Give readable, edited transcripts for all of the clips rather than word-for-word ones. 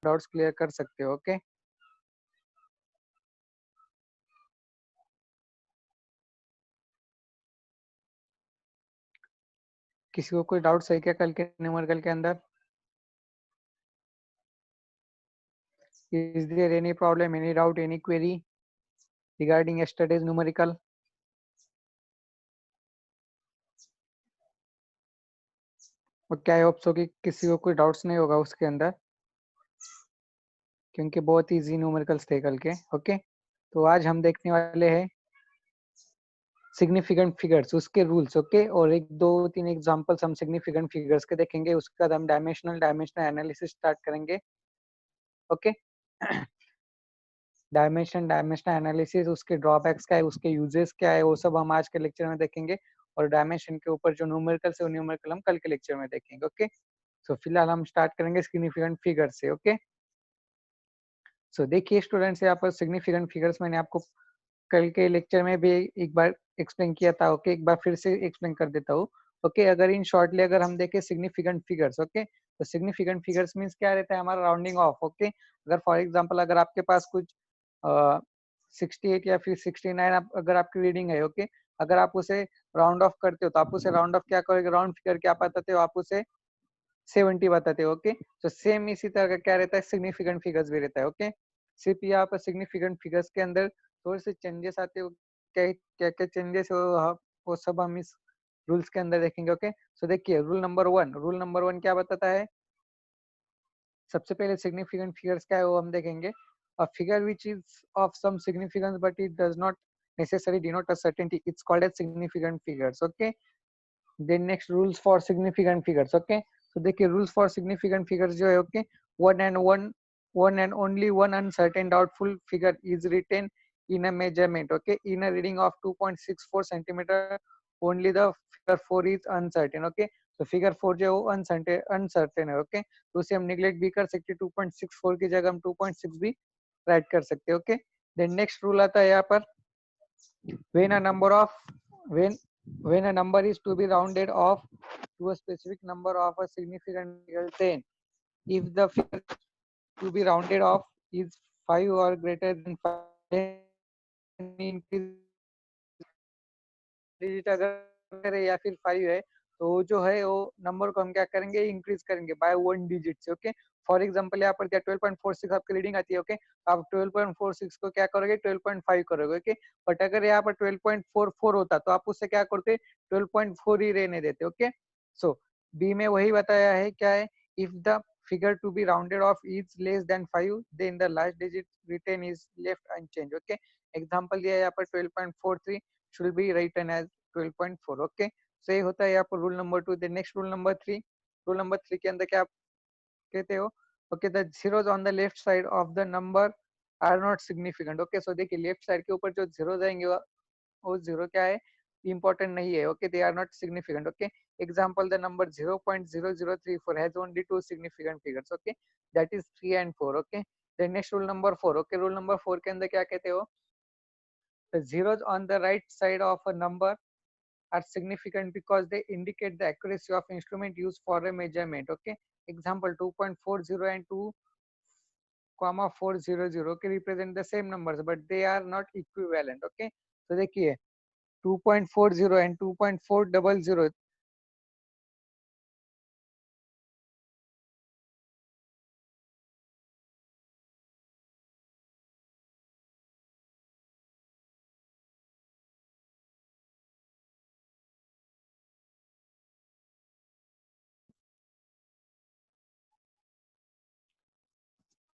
Doubts clear कर सकते हो। ओके, किसी को कोई डाउट है क्या कल के न्यूमेरिकल के अंदर? Is there any problem, any doubt, any query regarding yesterday's numerical? Okay, I hope so कि किसी को कोई डाउट्स नहीं होगा उसके अंदर, क्योंकि बहुत इजी न्यूमेरिकल्स थे कल के। ओके, तो आज हम देखने वाले हैं सिग्निफिकेंट फिगर्स, उसके रूल्स। ओके, और एक दो तीन एग्जांपल्स हम सिग्निफिकेंट फिगर्स के देखेंगे, उसके बाद हम डायमेंशनल एनालिसिस स्टार्ट करेंगे। ओके, डायमेंशनल एनालिसिस, उसके ड्रॉबैक्स क्या है, उसके यूजेस क्या है, वो सब हम आज के लेक्चर में देखेंगे। और डायमेंशन के ऊपर जो न्यूमेरिकल है वो न्यूमेरिकल हम कल के लेक्चर में देखेंगे। ओके, सो फिलहाल हम स्टार्ट करेंगे सिग्निफिकेंट फिगर से। ओके, सो देखिए स्टूडेंट्स, यहाँ पर सिग्निफिकेंट फिगर्स मैंने आपको कल के लेक्चर में भी एक बार एक्सप्लेन किया था। ओके, एक बार फिर से एक्सप्लेन कर देता हूँ। ओके, अगर इन शॉर्टली अगर हम देखें सिग्निफिकेंट फिगर्स, ओके, तो सिग्निफिकेंट फिगर्स मींस क्या रहता है, हमारा राउंडिंग ऑफ। ओके, अगर फॉर एग्जांपल अगर आपके पास कुछ 68 या फिर 69 अगर आपकी रीडिंग है, ओके, अगर आप उसे राउंड ऑफ करते हो तो आप उसे राउंड ऑफ क्या करोगे, राउंड फिगर क्या बताते हो, आप उसे 70 बताते हो। ओके, तो सेम इसी तरह का क्या रहता है, सिग्निफिकेंट फिगर्स भी रहता है। ओके, सिर्फ यहाँ पर सिग्निफिकेंट फिगर्स के अंदर थोड़े से चेंजेस आते हो। क्या क्या क्या चेंजेस हो, वो सब हम इस रूल्स के अंदर देखेंगे। ओके, सो देखिए रूल नंबर वन क्या बताता है। सबसे पहले सिग्निफिकेंट फिगर्स क्या है वो हम देखेंगे। A figure which is of some significance but it does not necessarily denote a certainty, it's called as significant figures. Okay, then next rules for significant figures. Okay, so देखिए rules for significant figures जो है, okay, one and only one uncertain doubtful figure is written in a measurement. Okay, in a reading of 2.64 centimeter, only the figure 4 is uncertain. Okay, तो figure 4 जो है वो uncertain है। Okay, तो उसे हम निगलेक्ट भी कर सकते हैं, 2.64 की जगह हम 2.6 भी राइट कर सकते हैं। ओके, देन नेक्स्ट रूल आता है यहाँ पर, when a number of when when a number is to be rounded off to a specific number of a significant figure, then if the figure to be rounded off is 5 or greater than 5, then increase digit अगर है या फिर 5 है, तो जो है वो number को हम क्या करेंगे, इंक्रीज करेंगे बाय 1 डिजिट से। ओके, फॉर एग्जांपल यहाँ पर क्या 12.46 आपकी रीडिंग आती है। ओके, आप 12.46 को क्या करोगे, 12.5 करोगे। ओके, बट अगर यहाँ पर 12.44 होता तो आप उससे क्या करते, 12.4 ही रहने देते। ओके, सो बी में वही बताया है, क्या है, if the figure to be rounded off is less than 5, then the last digit written is left unchanged. Okay, example दिया है यहाँ पर 12.43 should be written as 12.4. Okay, so ये होता है यहाँ पर rule number 2। Next rule number 3 के अंदर क्या कहते हो, okay, the zeros on the left side of the number are not significant. Okay, so देखिए लेफ्ट साइड के ऊपर जो जीरो आएंगे वो जीरो क्या है, इंपॉर्टेंट नहीं है। Okay, they are not significant. Okay, example the number 0.0034 has only two significant figures. Okay, that is 3 and 4। Okay, then next rule number 4। Okay, rule number 4 के अंदर क्या कहते हो, the zeros on the right side of a number are significant because they indicate the accuracy of instrument used for a measurement. Okay, example 2.40 and 2,400, okay, represent the same numbers but they are not equivalent. Okay, so देखिए 2.40 and 2.400,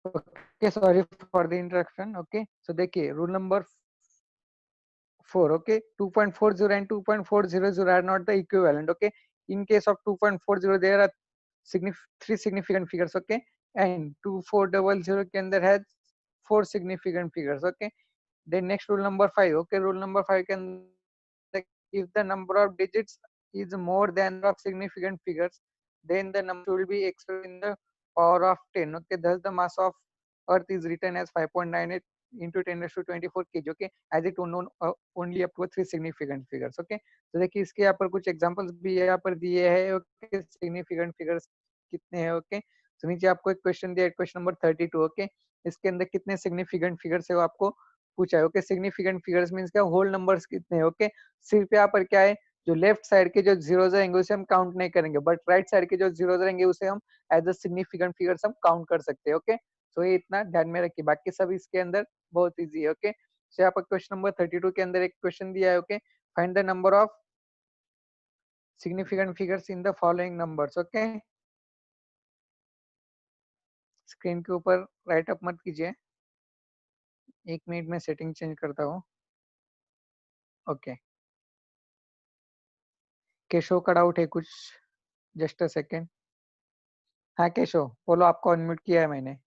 okay, sorry for the interruption. Okay, so देखिए rule number 4, okay, 2.40 and 2.400 are not the equivalent. Okay, in case of 2.40 there are three significant figures. Okay, and 2400 के अंदर है 4 significant figures. Okay, then next rule number 5. Okay, rule number 5 के अंदर, if the number of digits is more than of significant figures, then the number will be expressed in the power of 10. Okay, thus the mass of earth is written as 5.98 into 10 raised to 24 kg. Okay, as it known only up to 3 significant figures. Okay, तो देखिए इसके यहाँ पर कुछ examples भी यहाँ पर दिए हैं। ओके, सिग्निफिकेंट फिगर्स कितने हैं। ओके, तो नीचे आपको एक क्वेश्चन दिया है, क्वेश्चन नंबर 32, ओके। इसके अंदर कितने सिग्निफिकेंट फिगर्स है वो आपको पूछा है, ओके। सिग्निफिकेंट फिगर्स मींस क्या, होल नंबर्स कितने हैं, ओके। सिर्फ यहाँ पर क्या है, जो लेफ्ट साइड के जो जीरोस रहेंगे उसे हम काउंट नहीं करेंगे, बट राइट साइड के जो जीरोस रहेंगे उसे हम एज अ सिग्निफिकेंट फिगर्स हम काउंट कर सकते हैं, ओके। तो ये इतना ध्यान में रखिए, बाकी सब इसके अंदर बहुत इजी है, ओके। तो यहाँ पर क्वेश्चन नंबर 32 के अंदर एक क्वेश्चन दिया है, okay. Find the number of significant figures in the following numbers, okay. Screen के ऊपर राइट अप मत कीजिए, 1 मिनट में सेटिंग चेंज करता हूँ, ओके। केशव का डाउट है कुछ, जस्ट अ सेकेंड। हाँ केशव बोलो, आपको अनम्यूट किया है मैंने।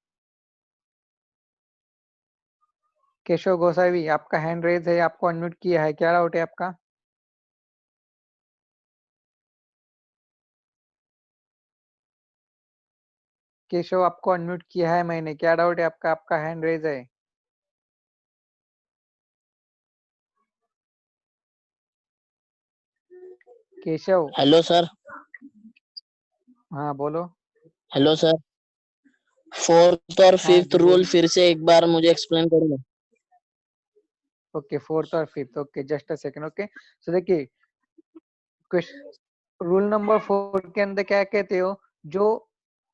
केशव गोसावी, आपका हैंड रेज है, आपको अनम्यूट किया है, क्या डाउट है आपका? केशव आपको अनम्यूट किया है मैंने, क्या डाउट है आपका? आपका हैंड रेज है। केशव। Hello sir. हाँ बोलो। हेलो सर, फोर्थ और हाँ फिफ्थ जी रूल बोलो। फिर से एक बार मुझे एक्सप्लेन करेंगे? ओके, फोर्थ और fifth, okay just a second, okay. So देखिए, रूल नंबर 4 के अंदर क्या कहते हो, जो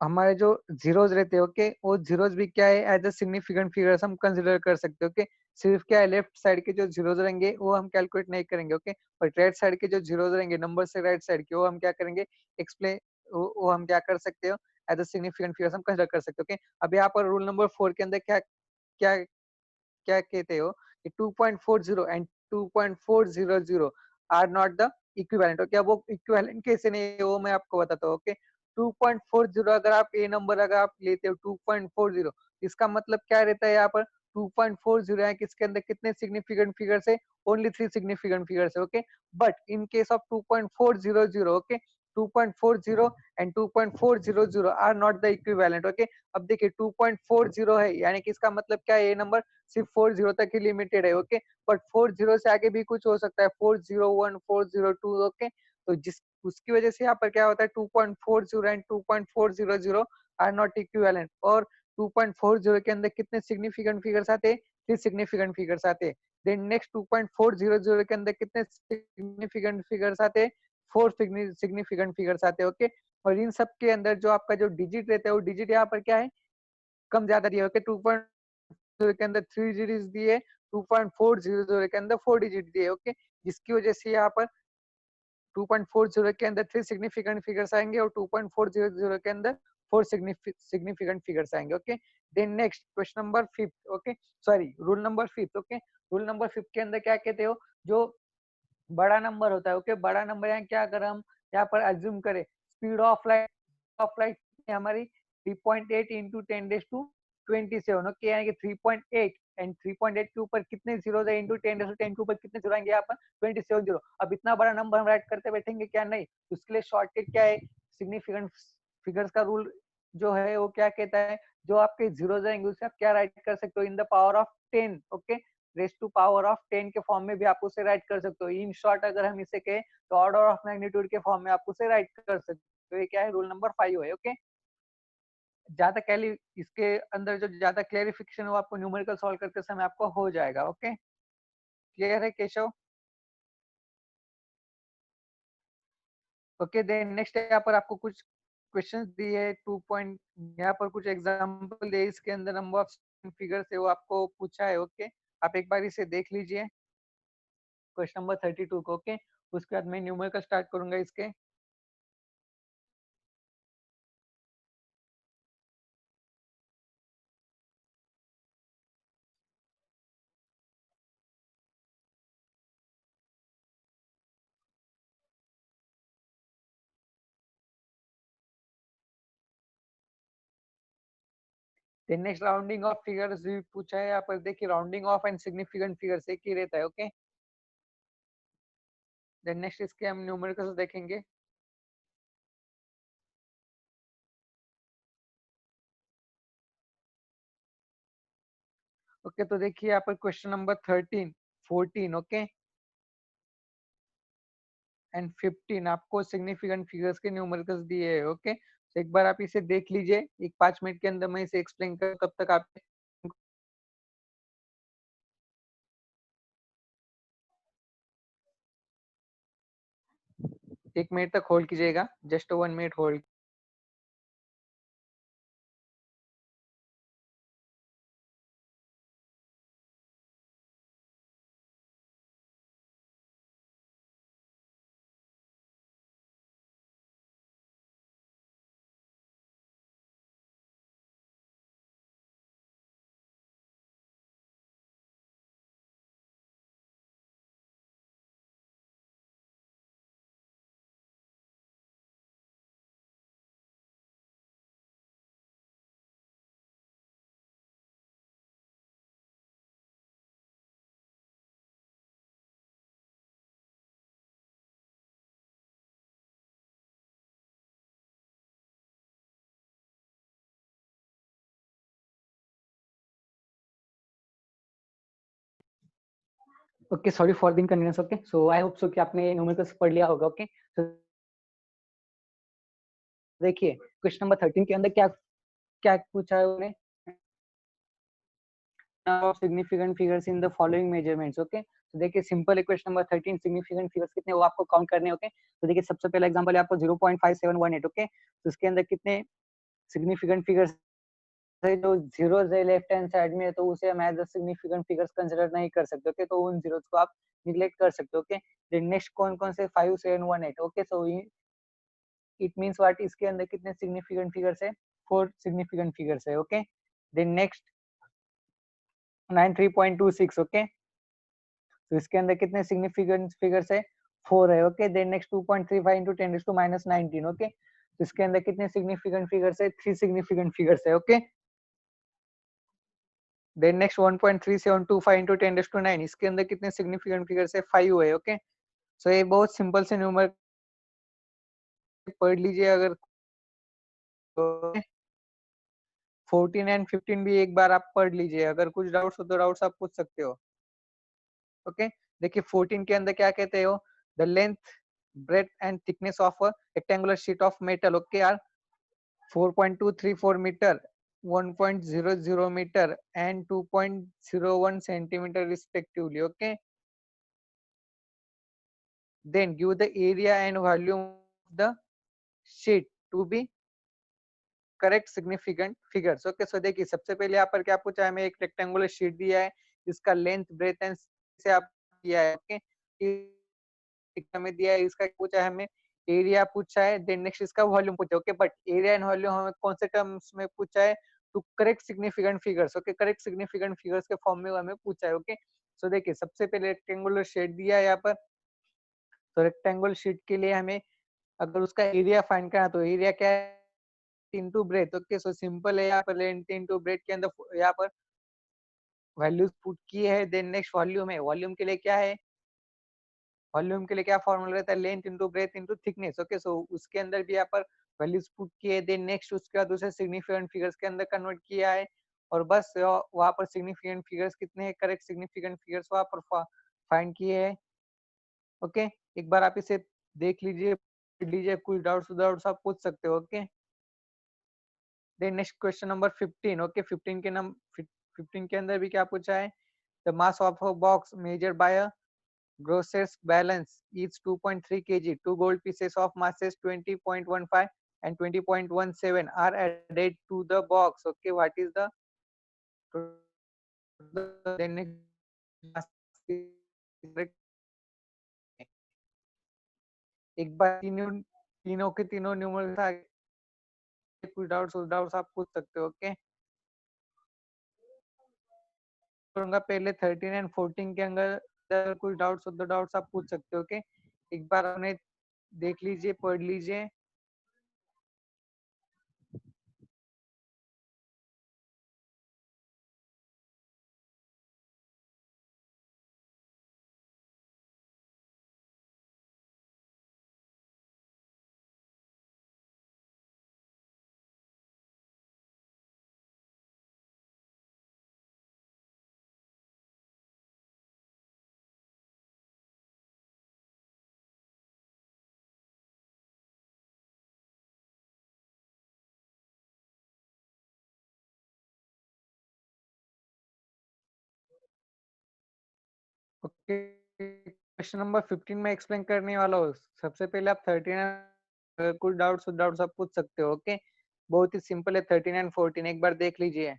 हमारे जो जीरोस रहते हैं, ओके, वो जीरोस भी क्या है, एज अ सिग्निफिकेंट फिगर्स हम कंसिडर कर सकते हैं, ओके। सिर्फ क्या है, लेफ्ट साइड के जो जीरोस रहेंगे वो हम कैलकुलेट नहीं करेंगे, ओके। बट राइट साइड के जो जीरोस रहेंगे, नंबर से राइट साइड के, वो हम क्या करेंगे, एक्सप्लेन, वो हम क्या कर सकते हो, एज अ सिग्निफिकेंट फिगर्स हम कंसिडर कर सकते हैं, ओके। अब यहाँ पर रूल नंबर 4 के अंदर क्या क्या क्या कहते हो कि 2.40 and 2.400 are not the equivalent, okay. अब वो इक्विवेलेंट कैसे नहीं है वो मैं आपको बताता हूँ, ओके। 2.40 अगर आप ए नंबर अगर आप लेते हो 2.40, इसका मतलब क्या रहता है यहाँ पर, 2.40 है, किसके अंदर कितने सिग्निफिकेंट फिगर्स है, ओनली 3 सिग्निफिकेंट फिगर्स है, okay. But in case of 2.400, okay, 2.40 and 2.400 are not the equivalent, okay. अब देखिए 2.40 है, यानी कि इसका मतलब क्या है, ये नंबर सिर्फ 40 तक ही लिमिटेड है, ओके। बट 40 से आगे भी कुछ हो सकता है, 401, 402, ओके। तो जिस उसकी वजह से यहाँ पर क्या होता है, 2.40 एंड 2.400 आर नॉट इक्विवेलेंट। और 2.40 के अंदर कितने सिग्निफिकेंट फिगर्स आते हैं, 3 सिग्निफिकेंट फिगर्स आते हैं। देन नेक्स्ट 2.400 के अंदर कितने सिग्निफिकेंट फिगर्स आते हैं, 4 सिग्निफिकेंट फिगर्स आते हैं, ओके। और इन सब के अंदर जो आपका जो डिजिट रहता है, वो डिजिट यहाँ पर क्या है, कम ज्यादा दिया, ओके। 2.0 के अंदर 3 डिजिट दिए, 2.400 के अंदर 4 डिजिट दिए, ओके। जिसकी वजह से यहाँ पर 2.40 के अंदर 3 सिग्निफिकेंट फिगर्स आएंगे और 2.400 के अंदर 4 सिग्निफिकेंट फिगर्स आएंगे, okay. Then next question number 5, okay, sorry rule number 5, okay. Rule number 5 के अंदर क्या कहते हो, जो बड़ा नंबर होता है, ओके, बड़ा नंबर यहाँ क्या, अगर हम यहाँ पर अज्यूम करें, स्पीड ऑफ लाइट हमारी 3.8 इंटू 10⁻27, ओके, यानी कि 3.8 एंड 3.8 के ऊपर कितने जीरो है, इंटू 10⁻10 के ऊपर कितने जीरो आएंगे यहाँ पर, 27 जीरो। अब इतना बड़ा नंबर हम राइट करते बैठेंगे क्या, नहीं। उसके लिए शॉर्टकट क्या है, सिग्निफिकेंट फिगर्स का रूल जो है वो क्या कहता है, जो आपके जीरो जाएंगे उसे आप क्या राइट कर सकते हो, in the power of 10, okay, raise to power of 10 के फॉर्म में भी आप उसे राइट कर सकते हो। इन शॉर्ट अगर हम इसे कहें तो ऑर्डर ऑफ मैग्नीट्यूड के फॉर्म में आप उसे राइट कर सकते हो। तो ये क्या है, रूल नंबर 5 है, ओके। ज्यादा कैली इसके अंदर जो ज्यादा क्लेरिफिकेशन हो आपको न्यूमेरिकल सॉल्व करते समय आपको हो जाएगा, ओके। क्लियर है केशव? ओके, देन नेक्स्ट यहाँ पर आपको कुछ क्वेश्चंस दिए है, 2 पॉइंट, यहाँ पर कुछ एग्जांपल दिए, इसके अंदर नंबर ऑफ फिगर्स है वो आपको पूछा है, ओके। आप एक बार इसे देख लीजिए, क्वेश्चन नंबर 32 को, ओके। उसके बाद मैं न्यूमेरिकल स्टार्ट करूंगा इसके। Then next rounding off figures भी पूछा है यहाँ पर, देखिए rounding off and significant figures एक ही रहता है, ओके। देन नेक्स्ट इसके हम न्यूमेरिकल्स देखेंगे। ओके, तो देखिए यहाँ पर क्वेश्चन नंबर 13, 14, ओके, एंड 15 आपको सिग्निफिकेंट फिगर्स के न्यूमेरिकल्स दिए है, ओके। तो एक बार आप इसे देख लीजिए, एक 5 मिनट के अंदर मैं इसे एक्सप्लेन कर, तब तक आप 1 मिनट तक होल्ड कीजिएगा, just 1 minute hold. Okay, sorry for the inconvenience. Okay, so I hope so कि आपने न्यूमेरिकल्स पढ़ लिया होगा। ओके, तो देखिए क्वेश्चन नंबर 13 के अंदर क्या क्या पूछा है उन्होंने, of significant figures in the following measurements। Okay, तो देखिए सिंपल है क्वेश्चन नंबर 13, सिग्निफिकेंट फिगर्स कितने वो आपको काउंट करने। ओके, तो देखिए सबसे पहला एग्जांपल है आपको 0.5718। ओके, तो इसके अंदर कितने सिग्निफिकेंट फिगर्स है, जो जीरोस है लेफ्ट हैंड साइड में, तो उसे हम as a significant figures consider नहीं कर सकते। ओके, तो उन जीरोस को आप निग्लेक्ट कर सकते हो। ओके, देन नेक्स्ट कौन कौन से 5718। Okay, so it means what, इसके अंदर कितने सिग्निफिकेंट फिगर्स है, 4 सिग्निफिकेंट फिगर्स है। Okay, then next 93.26। ओके, तो इसके अंदर कितने सिग्निफिकेंट फिगर्स है, 4 है। Okay, then next 2.35 into 10⁻⁻19। Okay, तो इसके अंदर कितने सिग्निफिकेंट फिगर्स है, 3 सिग्निफिकेंट फिगर्स है। ओके, देन नेक्स्ट 1.3725 into 10⁻9, इसके अंदर कितने सिग्निफिकेंट फिगर्स है, 5 है। ओके, सो ये बहुत सिंपल से न्यूमर पढ़ लीजिए। अगर 14 एंड 15 भी एक बार आप पढ़ लीजिए, अगर कुछ डाउट्स हो तो डाउट्स आप पूछ सकते हो। ओके, देखिए 14 के अंदर क्या कहते हो, the length, breadth and thickness of a rectangular sheet of metal, okay are 4.234 metre, 1.00 metre and 2.01 centimetre respectively. Okay, then give the area and volume of the sheet to be correct significant figures। Okay, so देखिए सबसे पहले यहाँ पर क्या पूछा है, हमें एक रेक्टेंगुलर शीट दिया है, इसका लेंथ, ब्रेथ एंड से आप दिया है। ओके, हमें दिया है, इसका पूछा है हमें, एरिया पूछा है, देन नेक्स्ट इसका वॉल्यूम पूछा है। Okay, but area and volume हमें कौन से टर्म्स में पूछा है, to correct significant figures. Okay, correct significant figures के फॉर्म में हमें पूछा है। ओके, सो देखिए सबसे पहले रेक्टेंगुलर शेड दिया है यहाँ पर, तो रेक्टेंगुलर शीट के लिए हमें अगर उसका एरिया फाइंड करना, तो एरिया क्या है, into breadth. Okay, so simple है, यहाँ पर लेंथ इनटू ब्रेथ के अंदर यहाँ पर वैल्यूज पुट की है। देन नेक्स्ट वॉल्यूम है, वॉल्यूम के लिए क्या है, वॉल्यूम के लिए क्या फॉर्मूला रहता है, length into breadth into thickness. Okay, so उसके अंदर भी यहाँ पर वैल्यूज पुट की है। देन नेक्स्ट उसके बाद दूसरे सिग्निफिकेंट फिगर्स के अंदर कन्वर्ट किया है, और बस वहां पर सिग्निफिकेंट फिगर्स कितने हैं, करेक्ट सिग्निफिकेंट फिगर्स वहां पर फाइंड किए हैं। ओके, एक बार आप इसे देख लीजिए, पढ़ लीजिए, कुछ डाउट्स आप पूछ सकते हो। Okay, then next question number 15। Okay, 15 के अंदर भी क्या पूछा है, the mass of a box measured by a grocer's balance is 2.3 kg. Two gold pieces of masses 20.15 and 20.17 are added to the box. Okay, what is the then एक बार तीनों तीनों के तीनों न्यूमरल्स आगे, कुछ डाउट्स आप पूछ सकते हो। ओके, पहले 13 एंड 14 के अंदर कुछ डाउट्स हो तो डाउट्स आप पूछ सकते हो। ओके, एक बार उन्हें देख लीजिए, पढ़ लीजिए। क्वेश्चन नंबर 15 में एक्सप्लेन करने वाला हूँ। सबसे पहले आप 13 कुछ डाउट्स आप पूछ सकते हो। ओके, बहुत ही सिंपल है 13 एंड 14, एक बार देख लीजिए।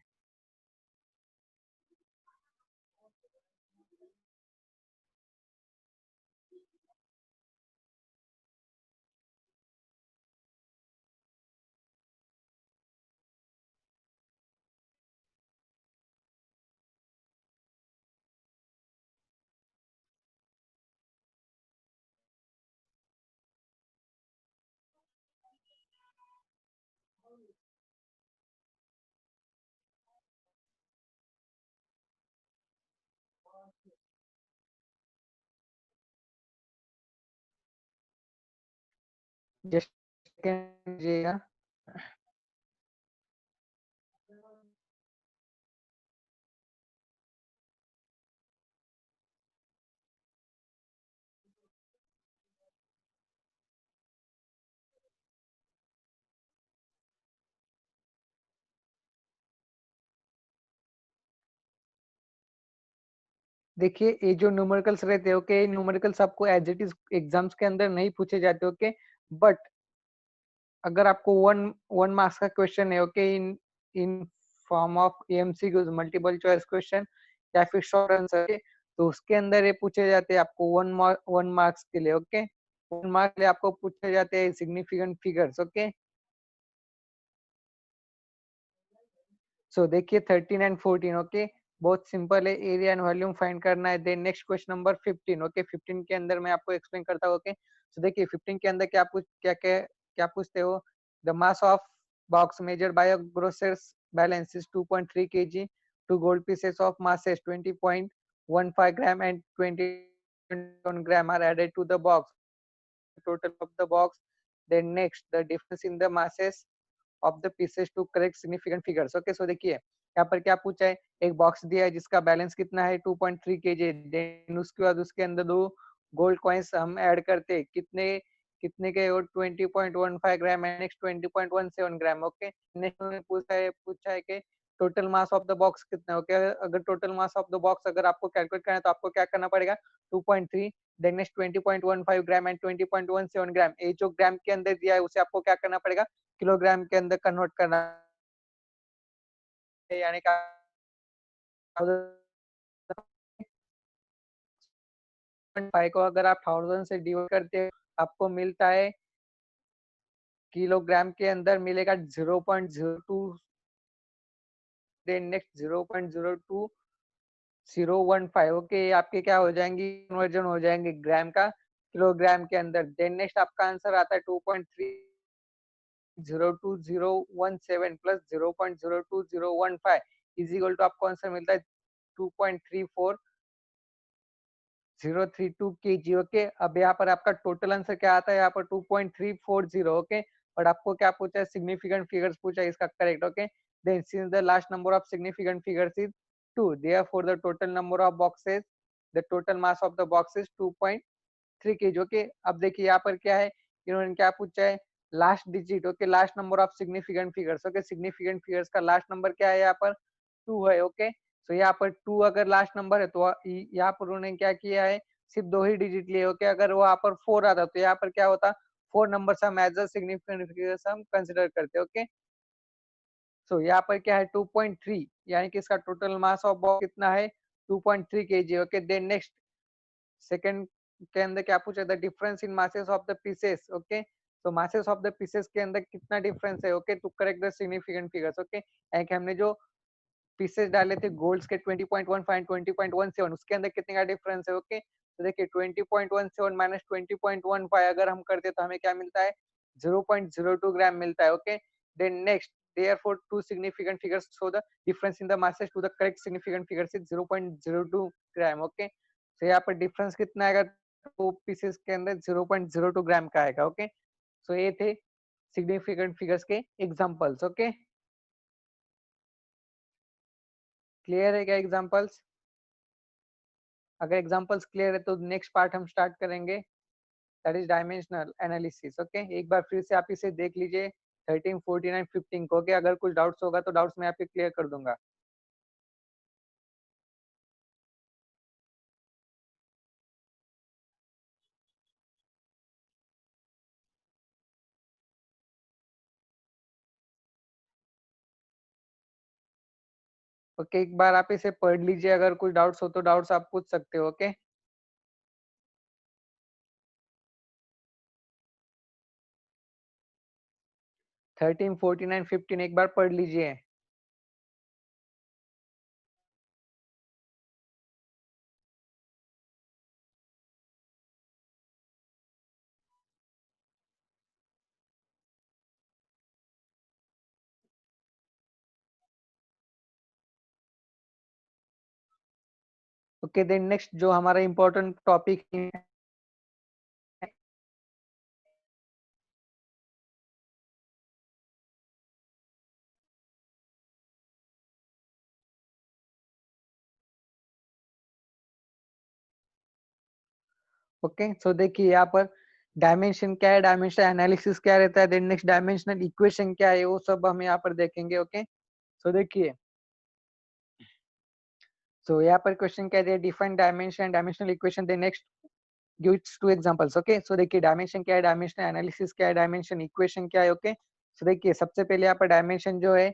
जस्ट कीजिएगा। देखिए, ये जो न्यूमेरिकल्स रहते हैं, ओके, न्यूमेरिकल्स आपको एज इट इज एग्जाम्स के अंदर नहीं पूछे जाते। ओके, बट अगर आपको वन वन मार्क्स का क्वेश्चन है, okay, in in form of MCQs, multiple choice question या फिर शॉर्ट आंसर, तो उसके अंदर ये पूछे जाते हैं आपको वन मार्क्स के लिए। ओके, वन मार्क्स के लिए आपको पूछे जाते हैं सिग्निफिकेंट फिगर्स। ओके, सो देखिए 13 एंड 14। ओके, बहुत सिंपल है, एरिया एंड वॉल्यूम फाइंड करना है। Then next question number 15। Okay, 15 के अंदर मैं आपको एक्सप्लेन करता हूँ। ओके, सो देखिए 15 के अंदर क्या पूछते हो। The mass of box measured by a grocer's balance is 2.3 kg, two gold pieces of masses 20.15 gram and 21 gram are added to the box, total of the box. Then next, the difference in the masses of the pieces to correct significant figures. Okay, so देखिए यहाँ पर क्या पूछा है, एक box दिया है जिसका बैलेंस कितना है 2.3 kg। देन उसके बाद उसके अंदर दो गोल्ड कॉइन्स हम ऐड करते हैं, कितने कितने के, और 20.15 gram and next 20.17 gram. Okay, next में पूछा है कि total mass of the box कितना है। ओके, अगर total mass of the box अगर आपको कैलकुलेट करना है तो आपको क्या करना पड़ेगा, 2.3, देन नेक्स्ट 20.15 ग्राम एंड 20.17 ग्राम। ये जो ग्राम के अंदर दिया है उसे आपको क्या करना पड़ेगा, किलोग्राम के अंदर कन्वर्ट करना है, यानी कि 5 को अगर आप 1000 से डिवाइड करते हो, आपको मिलता है किलोग्राम के अंदर मिलेगा 0.02, देन नेक्स्ट 0.02015। ओके, आपके क्या हो जाएंगी, कन्वर्जन हो जाएंगे ग्राम का किलोग्राम के अंदर। देन नेक्स्ट आपका आंसर आता है 2.302017 प्लस 0.02015 इज इक्वल टू, आपको आंसर मिलता है 2.34032 kg। ओके, अब यहाँ पर आपका टोटल आंसर क्या आता है, यहाँ पर 2.340। ओके, बट आपको क्या पूछा है, सिग्निफिकेंट फिगर्स पूछा है, इसका correct. Okay, then since the last number of significant figures is 2, therefore the total number of boxes, the total mass of the box is 2.3 kg। Okay, अब देखिए यहाँ पर क्या है, इन्होंने क्या पूछा है, last digit. Okay, last number of significant figures. Okay, significant figures का लास्ट नंबर क्या है, यहाँ पर 2 है। ओके, तो यहाँ पर 2 अगर लास्ट नंबर है तो यहाँ पर उन्होंने क्या किया है, सिर्फ 2 ही डिजिट लिए। ओके, अगर वो यहाँ पर 4 आता तो यहाँ पर क्या होता, 4 नंबर हम एज अ सिग्निफिकेंट फिगर्स हम कंसिडर करते। ओके, सो यहाँ पर क्या है 2.3, यानी कि इसका टोटल मास ऑफ बॉक्स कितना है, 2.3 kg। Okay, then next second के अंदर क्या पूछा, the difference in masses of the pieces. Okay, तो मासेस ऑफ द पीसेस के अंदर कितना डिफरेंस है। Okay, to correct the significant figures. Okay, यानी कि हमने जो पीसेस डाले थे गोल्ड्स के 20.15 20.17, उसके अंदर कितने का डिफरेंस है। ओके, तो देखिए 20.17 माइनस 20.15 अगर हम करते तो हमें क्या मिलता है, 0.02 ग्राम मिलता है। Okay, then next, therefore two significant figures show the difference in the masses to the correct significant figures is 0.02 gram. Okay, तो यहाँ पर डिफरेंस कितना आएगा, तो पीसेस के अंदर 0.02 ग्राम का आएगा। ओके, सो ये थे सिग्निफिकेंट फिगर्स के एग्जांपल्स। ओके, क्लियर है क्या एग्जांपल्स। अगर एग्जांपल्स क्लियर है तो नेक्स्ट पार्ट हम स्टार्ट करेंगे, that is dimensional analysis. Okay, एक बार फिर से आप इसे देख लीजिए 13 14 एंड 15 को। ओके, अगर कुछ डाउट्स होगा तो डाउट्स मैं आपके क्लियर कर दूंगा। ओके, एक बार आप इसे पढ़ लीजिए, अगर कुछ डाउट्स हो तो डाउट्स आप पूछ सकते हो। ओके, 13, 14 एंड 15 एक बार पढ़ लीजिए। ओके, देन नेक्स्ट जो हमारा इम्पोर्टेंट टॉपिक है, ओके सो देखिए यहाँ पर डायमेंशन क्या है, डायमेंशन एनालिसिस क्या रहता है, देन नेक्स्ट डायमेंशनल इक्वेशन क्या है, वो सब हम यहाँ पर देखेंगे। ओके, सो देखिए, सो यहाँ पर क्वेश्चन क्या है, define dimension, dimensional equation, then next gives two examples. Okay, so देखिए डायमेंशन क्या है, डायमेंशनल एनालिसिस क्या है, डायमेंशन इक्वेशन क्या है। ओके, सो देखिए सबसे पहले यहाँ पर डायमेंशन जो है,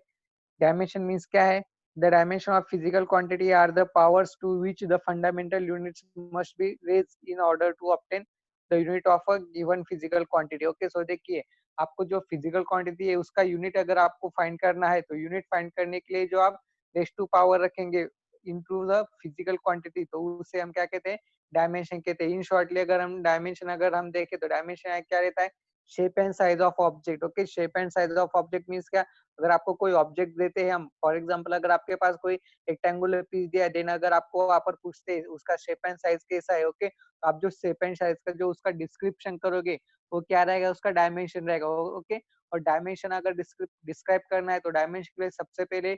dimension means क्या है, the dimension of physical quantity are the powers to which the fundamental units must be raised in order to obtain the unit of a given physical quantity। okay, so देखिए आपको जो physical quantity है उसका unit अगर आपको find करना है तो unit find करने के लिए जो आप raise to power रखेंगे into the physical quantity, तो उसे हम क्या कहते हैं, डायमेंशन कहते हैं। इन शॉर्टली अगर हम डायमेंशन अगर हम देखें तो डायमेंशन क्या रहता है, shape and size of object. Okay, shape and size of object means क्या, अगर आपको कोई ऑब्जेक्ट देते हैं हम, फॉर एग्जांपल अगर आपके पास कोई रेक्टेंगुलर पीस दिया है, देन अगर आपको वहां पर पूछते हैं उसका शेप एंड साइज कैसा है, ओके, तो आप जो शेप एंड साइज का जो उसका डिस्क्रिप्शन करोगे वो क्या रहेगा, उसका डायमेंशन रहेगा। ओके, और डायमेंशन अगर डिस्क्राइब करना है तो डायमेंशन के लिए सबसे पहले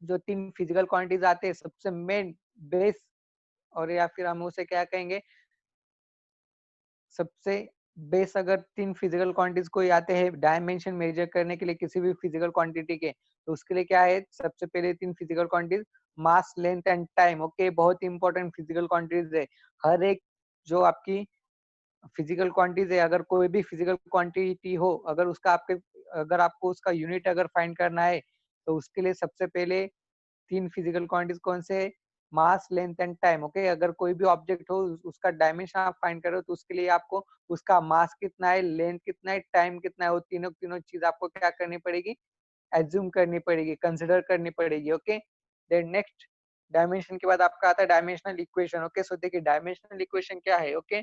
जो तीन फिजिकल क्वांटिटीज आते हैं, सबसे मेन बेस, और या फिर हम उसे क्या कहेंगे, सबसे बेस अगर तीन फिजिकल क्वांटिटीज कोई आते हैं डायमेंशन मेजर करने के लिए किसी भी फिजिकल क्वांटिटी के, तो उसके लिए क्या है, सबसे पहले तीन physical quantities, mass, length and time. Okay, बहुत इंपॉर्टेंट फिजिकल क्वांटिटीज है। हर एक जो आपकी फिजिकल क्वांटिटीज है, अगर कोई भी फिजिकल क्वांटिटी हो, अगर उसका आपके, अगर आपको उसका यूनिट अगर फाइंड करना है तो उसके लिए सबसे पहले तीन फिजिकल क्वांटिटीज कौन से, मास, लेंथ एंड टाइम। ओके, अगर कोई भी ऑब्जेक्ट हो उसका डायमेंशन आप फाइंड करो तो उसके लिए आपको उसका मास कितना है, लेंथ कितना है, टाइम कितना है, वो तीनों तीनों चीज आपको क्या करनी पड़ेगी, एज्यूम करनी पड़ेगी, कंसिडर करनी पड़ेगी। ओके, देन नेक्स्ट डायमेंशन के बाद आपका आता है डायमेंशनल इक्वेशन। ओके, सो देखिए डायमेंशनल इक्वेशन क्या है। ओके,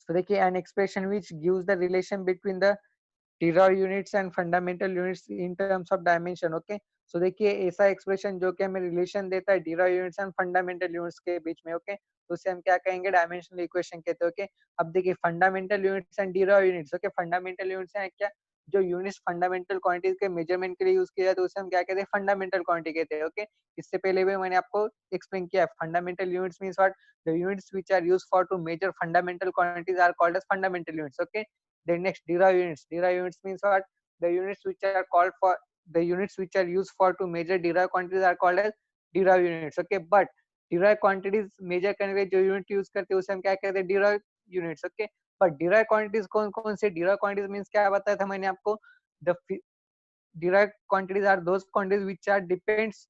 सो देखिए an expression which gives the relation between the derived units and fundamental units in terms of dimension. Okay, so देखिए ऐसा एक्सप्रेशन जो कि हमें रिलेशन देता है derived units and fundamental units के बीच में। ओके, तो उसे हम क्या कहेंगे, डायमेंशनल इक्वेशन कहते हैं। ओके, अब देखिए fundamental units and derived units. Okay, fundamental units है क्या, जो यूनिट्स फंडामेंटल क्वांटिटीज के मेजरमेंट के लिए यूज किया जाता है उसे हम क्या कहते हैं, फंडामेंटल क्वांटिटी कहते हैं। ओके, इससे पहले भी मैंने आपको एक्सप्लेन किया है, fundamental units means what, the units which are used for to measure fundamental quantities are called as fundamental units. Okay, then next derive units, derive units means what, the units which are called for, the units which are used for to measure derived quantities are called as derived units। okay, but derived quantities measure करने के लिए जो unit use करते हैं उसे हम क्या कहते हैं, derived units। okay, but derived quantities कौन कौन से, derived quantities means क्या बताया था मैंने आपको, the derived quantities are those quantities which are depends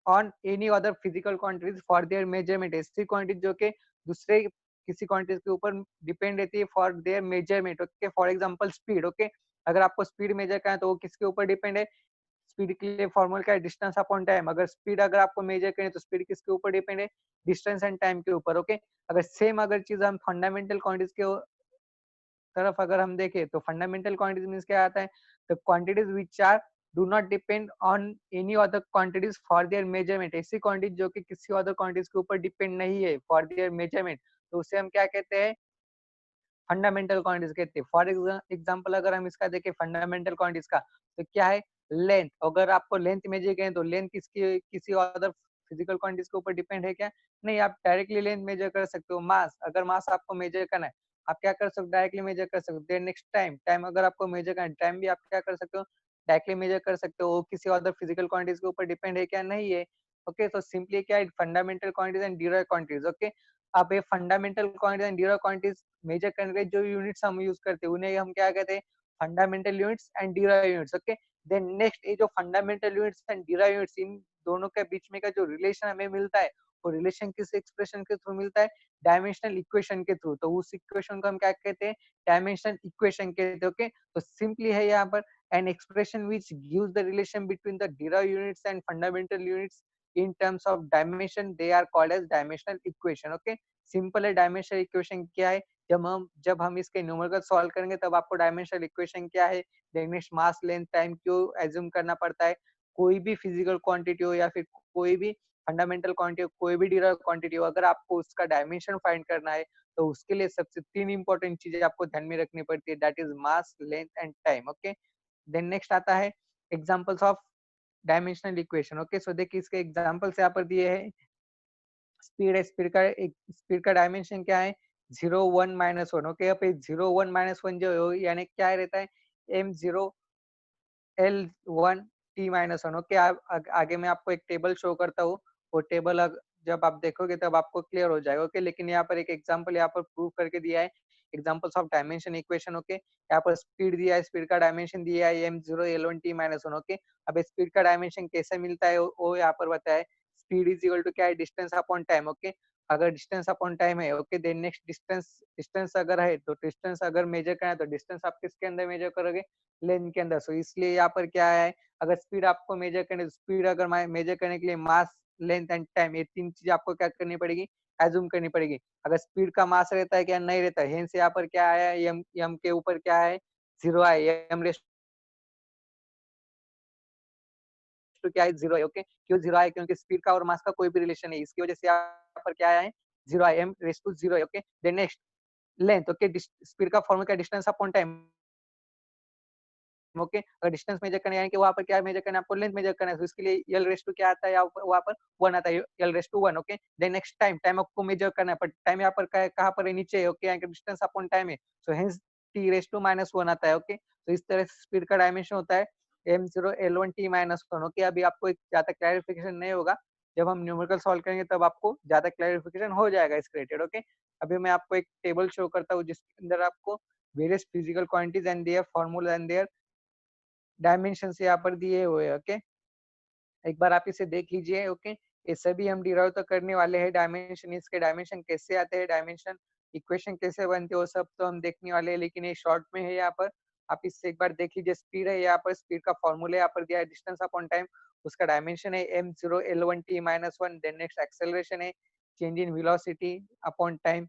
on any other physical quantities for their measurement। ऐसी क्वांटिटी जो कि दूसरे किसी क्वांटिटी के ऊपर डिपेंड रहती है for their measurement. Okay, for example speed. Okay, अगर आपको स्पीड मेजर करना है तो वो किसके ऊपर डिपेंड है, स्पीड के लिए फॉर्मूला क्या है, डिस्टेंस अपॉन टाइम। अगर स्पीड अगर आपको मेजर करें तो स्पीड किसके ऊपर डिपेंड है, डिस्टेंस एंड टाइम के ऊपर। ओके, अगर सेम अगर चीज हम फंडामेंटल क्वांटिटीज के तरफ अगर हम देखें तो फंडामेंटल क्वांटिटीज मींस क्या आता है, the quantities which are do not depend on any other quantities for their measurement. ऐसी क्वांटिटी जो कि किसी अदर क्वांटिटीज के ऊपर डिपेंड नहीं है फॉर देयर मेजरमेंट, तो उसे हम क्या कहते हैं, फंडामेंटल क्वांटिटीज कहते हैं। फॉर एग्जांपल अगर हम इसका देखें फंडामेंटल क्वांटिटीज का, तो क्या है, लेंथ। अगर आपको लेंथ मेजर करें तो लेंथ किसकी, किसी अदर फिजिकल क्वांटिटीज के ऊपर डिपेंड है क्या, नहीं, आप डायरेक्टली लेंथ मेजर कर सकते हो। मास, अगर मास आपको मेजर करना है आप क्या कर सकते हो, डायरेक्टली मेजर कर सकते हो। देन नेक्स्ट टाइम, टाइम अगर आपको मेजर करना है, टाइम भी आप क्या कर सकते हो, डायरेक्टली मेजर कर सकते हो। वो किसी अदर फिजिकल क्वांटिटीज के ऊपर डिपेंड है क्या, नहीं है। ओके, तो सिंपली क्या है, fundamental quantities and derived quantities. Okay, अब ये fundamental quantities and derived quantities measure करने के जो यूनिट्स हम यूज करते हैं उन्हें हम क्या कहते हैं, fundamental units and derived units. Okay, then next ये जो fundamental units and derive units, इन दोनों के बीच में का जो रिलेशन हमें मिलता है, वो रिलेशन किस एक्सप्रेशन के थ्रू मिलता है? डायमेंशनल इक्वेशन के थ्रू। तो उस इक्वेशन को हम क्या कहते हैं? डायमेंशनल इक्वेशन कहते हैं। ओके, तो सिंपली है यहाँ पर an expression which gives the relation between the derived units and fundamental units in terms of dimension, they are called as dimensional equation. Okay, simple है डायमेंशनल इक्वेशन क्या है? जब हम इसके न्यूमेरिकल सॉल्व करेंगे तब आपको डायमेंशनल इक्वेशन क्या है, नेक्स्ट मास लेंथ टाइम क्यों एज्यूम करना पड़ता है? कोई भी फिजिकल क्वांटिटी हो या फिर कोई भी फंडामेंटल क्वांटिटी हो, कोई भी डिराइव क्वांटिटी हो, अगर आपको उसका डायमेंशन फाइंड करना है तो उसके लिए सबसे 3 इंपॉर्टेंट चीजें आपको ध्यान में रखनी पड़ती है, that is mass, length and time. Okay, then next आता है examples of dimensional equation. Okay, so देखिए इसके एग्जांपल्स यहाँ पर दिए हैं। स्पीड है, स्पीड का डायमेंशन क्या है? 0 1 -1। ओके, यहाँ पे 0 1 -1 जो है यानी क्या रहता है? m0 L1 T-1। ओके, आगे मैं आपको एक टेबल शो करता हूँ, वो टेबल जब आप देखोगे तब आपको क्लियर हो जाएगा। ओके, लेकिन यहाँ पर एक एग्जांपल यहाँ पर प्रूव करके दिया है, examples of dimension equation. Okay, यहाँ पर स्पीड दिया है, स्पीड का डायमेंशन दिया है m0 L1 T-1। ओके, अब स्पीड का डायमेंशन कैसे मिलता है वो यहाँ पर बताया है। स्पीड इज इक्वल टू क्या है? Distance upon time. ओके, अगर डिस्टेंस अपॉन टाइम है, okay, then next distance distance अगर है तो डिस्टेंस अगर मेजर करना है तो डिस्टेंस आप किसके अंदर मेजर करोगे? लेन के अंदर। सो इसलिए यहाँ पर क्या है, अगर स्पीड आपको मेजर करने, स्पीड अगर मेजर करने के लिए मास, लेंथ एंड टाइम, ये 3 चीजें आपको क्या करनी पड़ेगी? एज्यूम करनी पड़ेगी। अगर स्पीड का मास रहता है क्या? नहीं रहता है। हेंस यहाँ पर क्या आया? एम एम के ऊपर क्या है? 0 आया। एम रेस टू क्या है? 0 है। ओके, क्यों 0 आया? क्योंकि स्पीड का और मास का कोई भी रिलेशन नहीं, इसकी वजह से यहाँ पर क्या आया है? 0 आया। एम रेस टू 0 है। Okay, then next length. Okay, speed का फॉर्मूला क्या? Distance upon time. ओके, अगर डिस्टेंस मेजर करना है यानी कि वहाँ पर क्या मेजर करना है? आपको लेंथ मेजर करना है, तो इसके लिए एल रेज़ टू क्या आता है? वहाँ पर 1 आता है, L raise to 1। Okay, then next time, time आपको मेजर करना है, बट टाइम यहाँ पर क्या है? कहाँ पर है? नीचे है। ओके, यहाँ डिस्टेंस अपॉन टाइम है, so hence T raise to -1 आता है। ओके, तो इस तरह से स्पीड का डायमेंशन होता है m0 L1 T-1। ओके, अभी आपको एक ज़्यादा क्लैरिफिकेशन नहीं होगा, जब हम न्यूमेरिकल सॉल्व करेंगे तब आपको ज़्यादा क्लैरिफिकेशन हो जाएगा इसके रिलेटेड। ओके, अभी मैं आपको एक टेबल शो करता हूँ जिसके अंदर आपको various physical quantities and their formula and their dimensions यहाँ पर दिए हुए हैं। ओके, एक बार आप इसे देख लीजिए। ओके, ये सभी हम डिराइव तो करने वाले हैं, डायमेंशन, इसके डायमेंशन कैसे आते हैं, डायमेंशन इक्वेशन कैसे बनते हैं, वो सब तो हम देखने वाले हैं, लेकिन ये शॉर्ट में है। यहाँ पर आप इससे एक बार देख लीजिए। स्पीड है, यहाँ पर स्पीड का फॉर्मूला यहाँ पर दिया है, डिस्टेंस अपॉन टाइम, उसका डायमेंशन है m0 L1 T-1। Then next acceleration है, change in velocity upon time,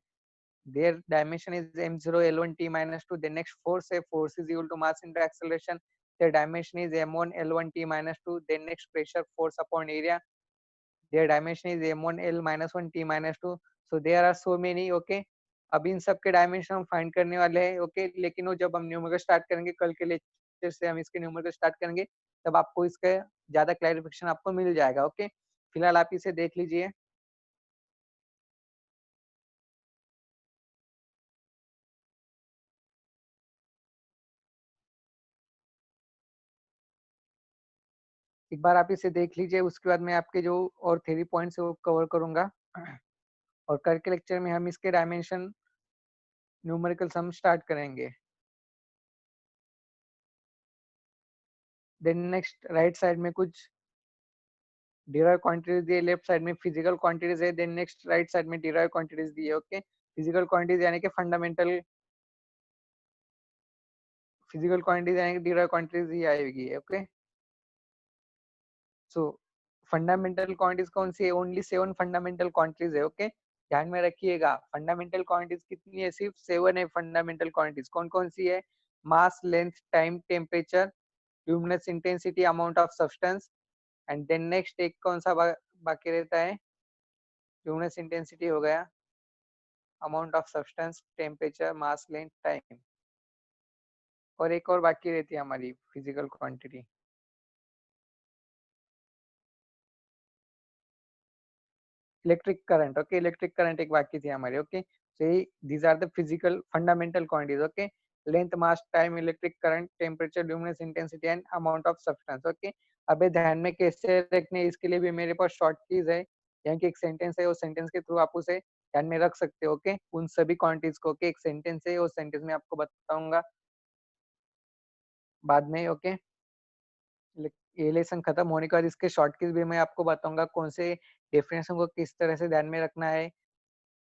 their dimension is m0 L1 T-2. The next force, a force is equal to mass into acceleration, their dimension is m1 L1 T-2. Then next pressure force upon area, their dimension is m1 L-1 T-2. So there are so many। okay, अब इन सब के dimension हम find करने वाले हैं। Okay, लेकिन वो जब हम न्यूमेरिकल स्टार्ट करेंगे, कल के लेक्चर से हम इसके न्यूमेरिकल स्टार्ट करेंगे, तब आपको इसका ज्यादा क्लैरिफिकेशन आपको मिल जाएगा। ओके, फिलहाल आप इसे देख लीजिए। एक बार आप इसे देख लीजिए, उसके बाद मैं आपके जो और थ्योरी पॉइंट्स है वो कवर करूंगा, और कल के लेक्चर में हम इसके डायमेंशन न्यूमेरिकल सम स्टार्ट करेंगे। देन नेक्स्ट राइट साइड में कुछ डिराइव क्वांटिटीज दिए, लेफ्ट साइड में फिजिकल क्वांटिटीज है। देन नेक्स्ट राइट साइड में डिराइव क्वांटिटीज दी है। ओके, फिजिकल क्वांटिटीज यानी कि फंडामेंटल, फिजिकल क्वांटिटीज यानी कि डिराइव क्वांटिटीज ही आएगी। ओके, सो फंडामेंटल क्वांटिटीज कौन सी है? ओनली 7 फंडामेंटल क्वांटिटीज है। ओके, ध्यान में रखिएगा, फंडामेंटल क्वांटिटीज कितनी है? सिर्फ 7 है फंडामेंटल क्वांटिटीज। कौन कौन सी है? Mass, length, time, temperature, luminous intensity, amount of substance, and then next एक कौन सा बाकी रहता है? ल्यूमिनस इंटेंसिटी हो गया, amount of substance, temperature, mass, length, time, और एक और बाकी रहती है हमारी physical quantity, electric current. Okay, electric current एक बाकी थी हमारी। Okay, so these are the physical fundamental quantities. Okay, length, mass, time, electric current, temperature, luminous intensity and amount of substance. Okay, अबे ध्यान में कैसे रखने, इसके लिए भी मेरे पास शॉर्ट कीज है, यहाँ की एक सेंटेंस है, उस सेंटेंस के थ्रू आप उसे ध्यान में रख सकते हो। ओके, उन सभी क्वांटिटीज को। ओके, एक सेंटेंस है, उस सेंटेंस में आपको बताऊंगा बाद में। ओके, ये लेसन खत्म होने के बाद इसके शॉर्ट कीज भी मैं आपको बताऊंगा, कौन से डेफिनेशन को किस तरह से ध्यान में रखना है,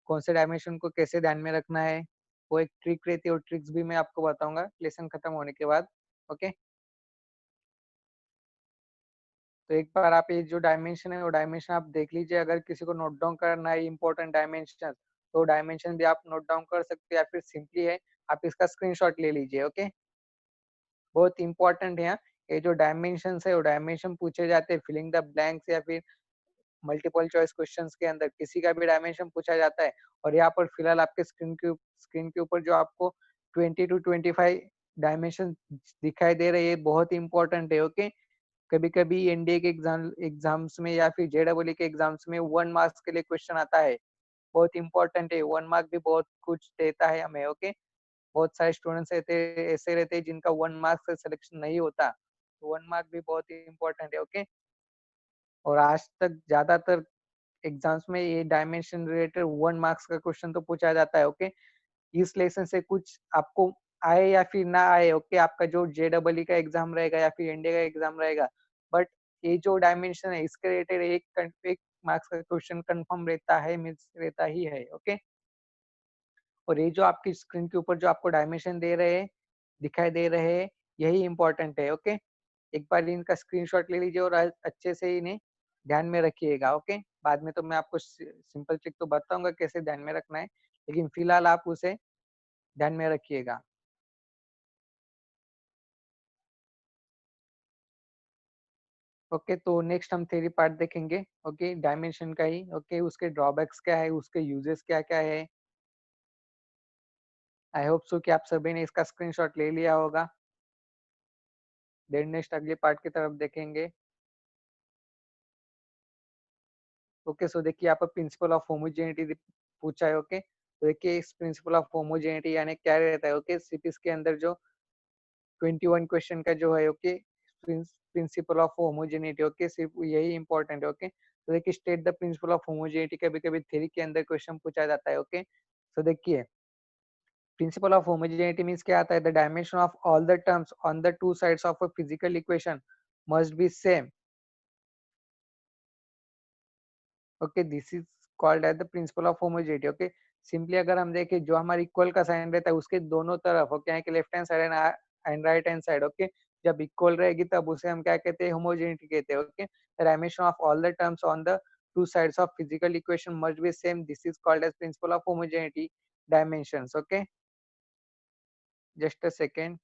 कौन से डायमेंशन को कैसे ध्यान में रखना है, वो एक ट्रिक रहती है, और ट्रिक्स भी मैं आपको बताऊंगा लेसन खत्म होने के बाद। ओके, तो एक बार आप ये जो डायमेंशन है वो डायमेंशन आप देख लीजिए। अगर किसी को नोट डाउन करना है इंपॉर्टेंट डायमेंशन, तो डायमेंशन भी आप नोट डाउन कर सकते हैं, या फिर सिंपली है आप इसका स्क्रीनशॉट ले लीजिए। ओके, बहुत इंपॉर्टेंट है। ये जो डायमेंशन है वो डायमेंशन पूछे जाते हैं फिलिंग द ब्लैंक्स या फिर मल्टीपल चॉइस क्वेश्चंस के अंदर किसी का भी डायमेंशन पूछा जाता है। और यहाँ पर फिलहाल आपके स्क्रीन के ऊपर जो आपको 20 to 25 डायमेंशन दिखाई दे रहे हैं, बहुत इंपॉर्टेंट है। ओके, कभी कभी एनडीए के एग्जाम्स में या फिर जेडब्ल्यू के एग्जाम्स में 1 मार्क्स के लिए क्वेश्चन आता है, बहुत इंपॉर्टेंट है। 1 मार्क भी बहुत कुछ देता है हमें। ओके, बहुत सारे स्टूडेंट्स ऐसे रहते हैं जिनका 1 मार्क से सिलेक्शन नहीं होता, तो 1 मार्क भी बहुत इंपॉर्टेंट है। ओके, और आज तक ज्यादातर एग्जाम्स में ये डायमेंशन रिलेटेड 1 मार्क्स का क्वेश्चन तो पूछा जाता है। ओके, इस लेसन से कुछ आपको आए या फिर ना आए, ओके, आपका जो जेडब्ल्यू का एग्जाम रहेगा या फिर एनडीए का एग्जाम रहेगा, बट ये जो डायमेंशन है इसके रिलेटेड एक मार्क्स का क्वेश्चन कंफर्म रहता है, मीन्स रहता ही है। ओके, और ये जो आपकी स्क्रीन के ऊपर जो आपको डायमेंशन दे रहे हैं, दिखाई दे रहे हैं, यही इंपॉर्टेंट है। ओके, एक बार इनका स्क्रीनशॉट ले लीजिए और अच्छे से इन्हें ध्यान में रखिएगा। ओके, बाद में तो मैं आपको सिंपल ट्रिक तो बताऊंगा कैसे ध्यान में रखना है, लेकिन फिलहाल आप उसे ध्यान में रखिएगा। ओके, तो नेक्स्ट हम थ्योरी पार्ट देखेंगे। ओके, डायमेंशन का ही। ओके, उसके ड्रॉबैक्स क्या है, उसके यूजेस क्या क्या है। आई होप सो कि आप सभी ने इसका स्क्रीनशॉट ले लिया होगा। देन नेक्स्ट अगले पार्ट की तरफ देखेंगे। ओके, सो देखिए यहाँ पर प्रिंसिपल ऑफ होमोजेनिटी पूछा है। ओके, तो देखिए इस प्रिंसिपल ऑफ होमोजेनिटी यानी क्या रहता है। ओके, सीपीएस के अंदर जो 21 क्वेश्चन का जो है, okay, principal of homogeneity. Okay, सिर्फ यही इंपॉर्टेंट है। ओके, तो देखिए state the principle of homogeneity कभी कभी थ्योरी के अंदर क्वेश्चन पूछा जाता है। ओके, तो देखिए प्रिंसिपल ऑफ होमोजेनिटी मीन्स क्या आता है, the dimension of all the terms on the two sides of a physical equation must be same. Okay, this is called as the principle of homogeneity. Okay, simply अगर हम देखें जो हमारा equal का sign रहता है उसके दोनों तरफ, ओके, है कि left hand side and right hand side. Okay, जब इक्वल रहेगी तब उसे हम क्या कहते हैं, होमोजेनिटी कहते हैं। Okay, the dimension of all the terms on the two sides of physical equation must be same, this is called as principle of homogeneity dimensions. Okay, just a second.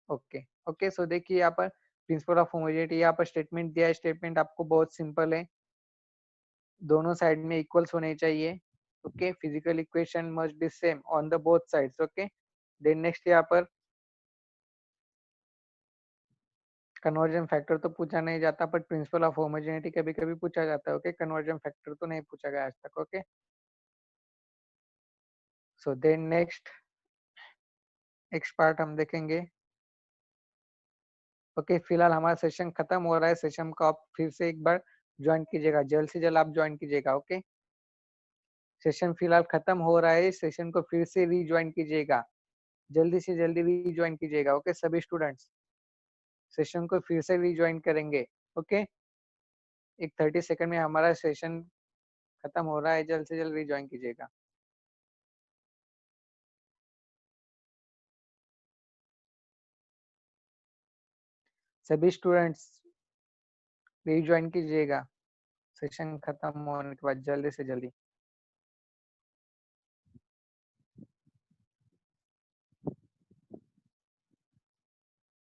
Okay, okay, so देखिए यहाँ पर principal of homogeneity, यहाँ पर statement दिया है। Statement आपको बहुत simple है, दोनों साइड में इक्वल्स होने चाहिए। Okay, physical equation must be same on the both sides. Okay, then next यहाँ पर कन्वर्जन फैक्टर तो पूछा नहीं जाता, बट प्रिंसिपल ऑफ होमोजेनिटी कभी कभी पूछा जाता है। ओके, कन्वर्जन फैक्टर तो नहीं पूछा गया आज तक। Okay, so then next part हम देखेंगे। ओके, फिलहाल हमारा सेशन खत्म हो रहा है। सेशन को आप फिर से एक बार ज्वाइन कीजिएगा, जल्द से जल्द आप ज्वाइन कीजिएगा। ओके, सेशन फिलहाल खत्म हो रहा है, सेशन को फिर से रीज्वाइन कीजिएगा, जल्दी से जल्दी रीज्वाइन कीजिएगा। ओके, सभी स्टूडेंट्स सेशन को फिर से रीज्वाइन करेंगे। ओके, एक 30 सेकंड में हमारा सेशन खत्म हो रहा है, जल्द से जल्द रीज्वाइन कीजिएगा। सभी स्टूडेंट्स रीज्वाइन कीजिएगा सेशन खत्म होने के बाद जल्दी से जल्दी।